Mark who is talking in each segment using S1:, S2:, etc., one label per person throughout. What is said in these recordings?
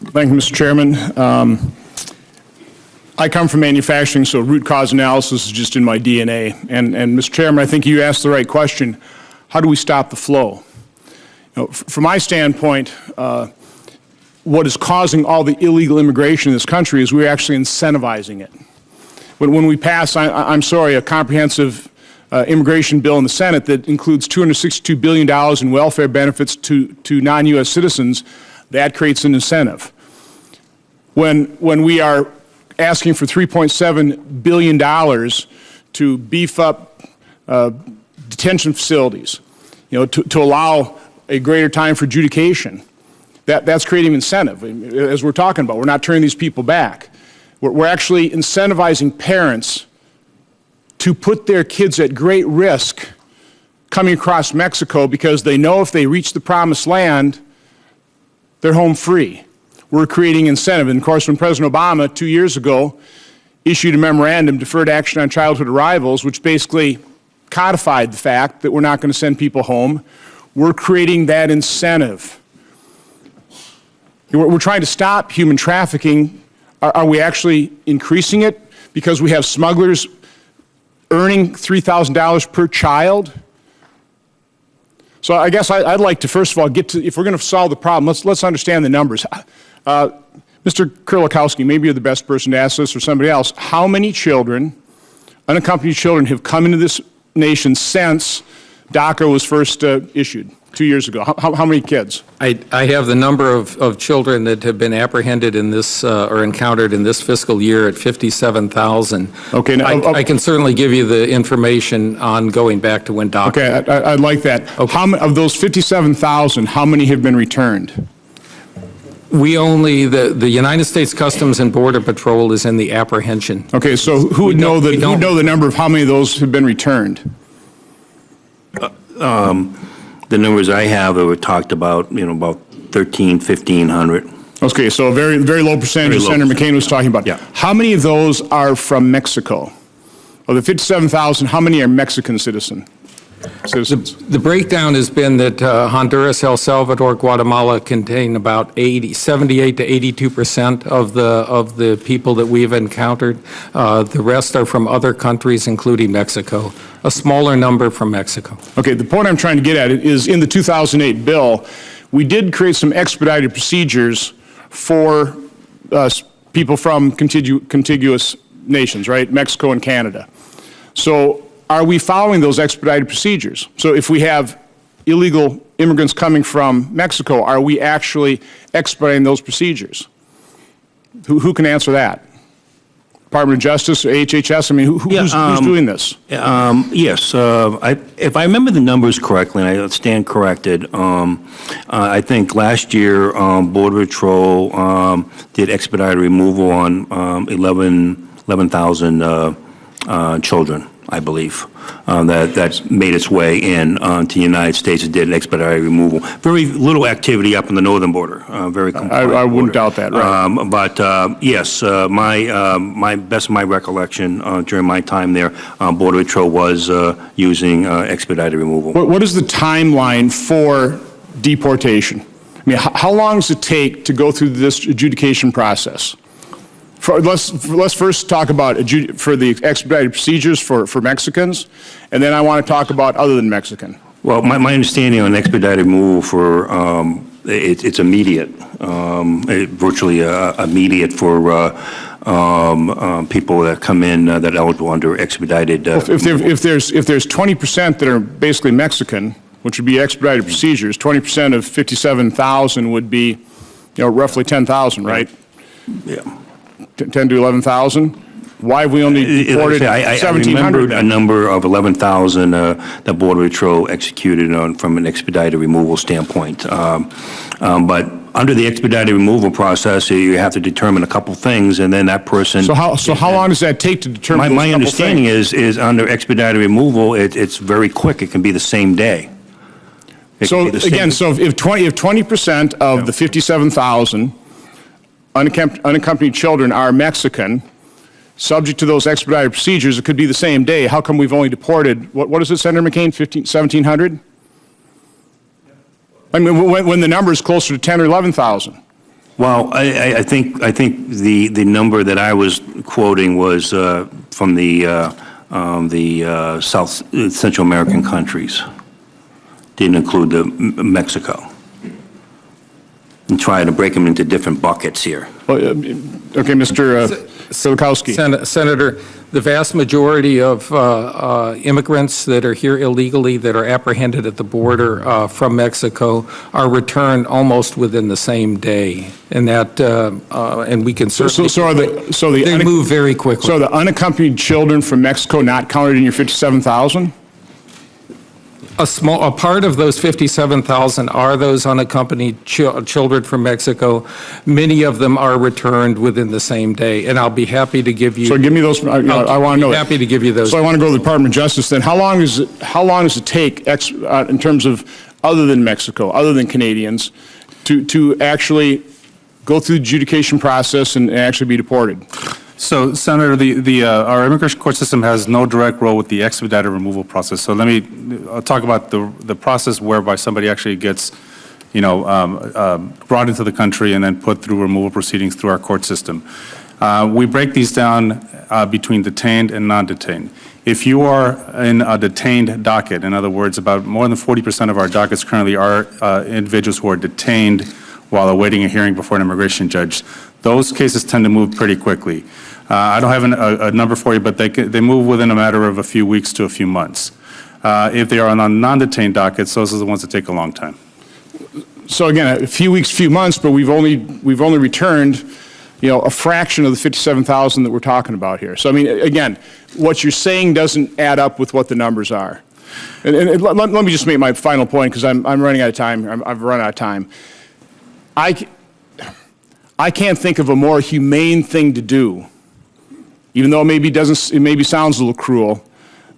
S1: Thank you, Mr. Chairman. I come from manufacturing, so root cause analysis is just in my DNA. And Mr. Chairman, I think you asked the right question. How do we stop the flow? From my standpoint, what is causing all the illegal immigration in this country is we're actually incentivizing it. When we pass, I'm sorry, a comprehensive immigration bill in the Senate that includes $262 billion in welfare benefits to non-U.S. citizens, that creates an incentive. When we are asking for $3.7 billion to beef up detention facilities, to allow a greater time for adjudication, that's creating incentive. As we're talking about, we're not turning these people back. We're actually incentivizing parents to put their kids at great risk coming across Mexico because they know if they reach the promised land, they're home free. We're creating incentive. And of course, when President Obama 2 years ago issued a memorandum, Deferred Action on Childhood Arrivals, which basically codified the fact that we're not going to send people home, we're creating that incentive. We're trying to stop human trafficking. Are we actually increasing it because we have smugglers earning $3,000 per child? So I guess I'd like to, first of all, get to, if we're going to solve the problem, let's understand the numbers. Mr. Kurlikowski, maybe you're the best person to ask this or somebody else. How many children, unaccompanied children, have come into this nation since DACA was first issued 2 years ago? How many kids?
S2: I have the number of children that have been apprehended in this or encountered in this fiscal year at 57,000.
S1: Okay. Now,
S2: I can certainly give you the information on going back to when DACA.
S1: Okay, I'd like that.
S2: Okay.
S1: How many of those 57,000, how many have been returned?
S2: We only, the United States Customs and Border Patrol is in the apprehension.
S1: Okay, so who would know the number of how many of those have been returned?
S3: The numbers I have were talked about, about 1,500.
S1: Okay, so a very, very low percentage as Senator McCain was talking about.
S3: Yeah.
S1: How many of those are from Mexico? Of the 57,000, how many are Mexican citizens?
S2: The breakdown has been that Honduras, El Salvador, Guatemala contain about 78 to 82% of the people that we've encountered. The rest are from other countries, including Mexico. A smaller number from Mexico.
S1: Okay, the point I'm trying to get at is in the 2008 bill, we did create some expedited procedures for people from contiguous nations, right? Mexico and Canada. So are we following those expedited procedures? So if we have illegal immigrants coming from Mexico, are we actually expediting those procedures? Who can answer that? Department of Justice, or HHS? I mean, who's doing this?
S3: Yes. If I remember the numbers correctly, and I stand corrected, I think last year Border Patrol did expedited removal on 11,000 children, I believe, that made its way in to the United States and did expedited removal. Very little activity up on the northern border. Very compliant
S1: I wouldn't doubt that, right?
S3: But yes, my best of my recollection during my time there, Border Patrol was using expedited removal.
S1: What is the timeline for deportation? I mean, how long does it take to go through this adjudication process? Let's first talk about for the expedited procedures for Mexicans, and then I want to talk about other than Mexican.
S3: Well, my understanding on expedited removal for it's immediate, virtually immediate for people that come in that are eligible under expedited.
S1: If there's 20% that are basically Mexican, which would be expedited procedures, 20% of 57,000 would be, roughly 10,000, right?
S3: Yeah.
S1: 10 to 11,000? Why have we only deported 1,700?
S3: I remember a number of 11,000 that Border Patrol executed from an expedited removal standpoint. But under the expedited removal process, you have to determine a couple things, and then that person.
S1: So how long does that take to determine?
S3: My understanding is under expedited removal, it's very quick. It can be the same day.
S1: So again, so if 20% of the 57,000 unaccompanied children are Mexican, subject to those expedited procedures, it could be the same day. How come we've only deported, what is it, Senator McCain, 1,700? I mean, when the number is closer to 10 or 11,000.
S3: Well, I think the number that I was quoting was from the South Central American countries. Didn't include Mexico. And trying to break them into different buckets here.
S1: Well, okay, Mr. Filikowski.
S2: Senator, the vast majority of immigrants that are here illegally that are apprehended at the border from Mexico are returned almost within the same day, and that and we can certainly they move very quickly.
S1: So the unaccompanied children from Mexico not counted in your 57,000?
S2: A part of those 57,000 are those unaccompanied children from Mexico. Many of them are returned within the same day, and I'll be happy to give you.
S1: So give me those. I want to know.
S2: Happy to give you those.
S1: So I want to go to the Department of Justice. Then, how long does it take, in terms of other than Mexico, other than Canadians, to actually go through the adjudication process and actually be deported?
S4: So, Senator, our immigration court system has no direct role with the expedited removal process. So I'll talk about the process whereby somebody actually gets, brought into the country and then put through removal proceedings through our court system. We break these down between detained and non-detained. If you are in a detained docket, in other words, about more than 40% of our dockets currently are individuals who are detained while awaiting a hearing before an immigration judge. Those cases tend to move pretty quickly. I don't have a number for you, but they move within a matter of a few weeks to a few months. If they are on non-detained dockets, those are the ones that take a long time.
S1: So again, a few weeks, few months, but we've only returned, a fraction of the 57,000 that we're talking about here. So I mean, again, what you're saying doesn't add up with what the numbers are. And let me just make my final point, because I'm running out of time. I've run out of time. I can't think of a more humane thing to do, even though it maybe sounds a little cruel,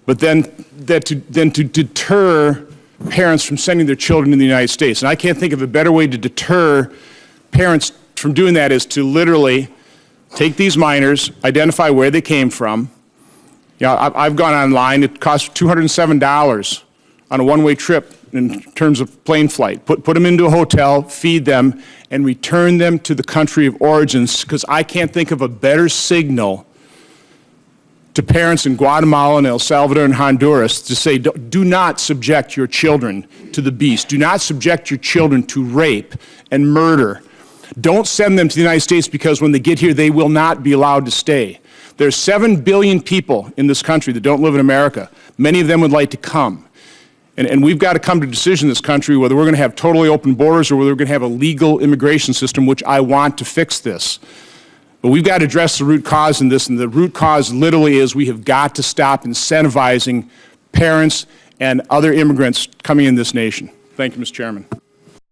S1: but then to deter parents from sending their children to the United States. And I can't think of a better way to deter parents from doing that is to literally take these minors, identify where they came from. I've gone online. It costs $207 on a one-way trip in terms of plane flight. Put them into a hotel, feed them, and return them to the country of origins, because I can't think of a better signal to parents in Guatemala and El Salvador and Honduras to say, do not subject your children to the beast. Do not subject your children to rape and murder. Don't send them to the United States, because when they get here, they will not be allowed to stay. There's 7 billion people in this country that don't live in America. Many of them would like to come. And we've got to come to a decision in this country whether we're going to have totally open borders or whether we're going to have a legal immigration system, which I want to fix this. But we've got to address the root cause in this, and the root cause literally is we have got to stop incentivizing parents and other immigrants coming in this nation. Thank you, Mr. Chairman.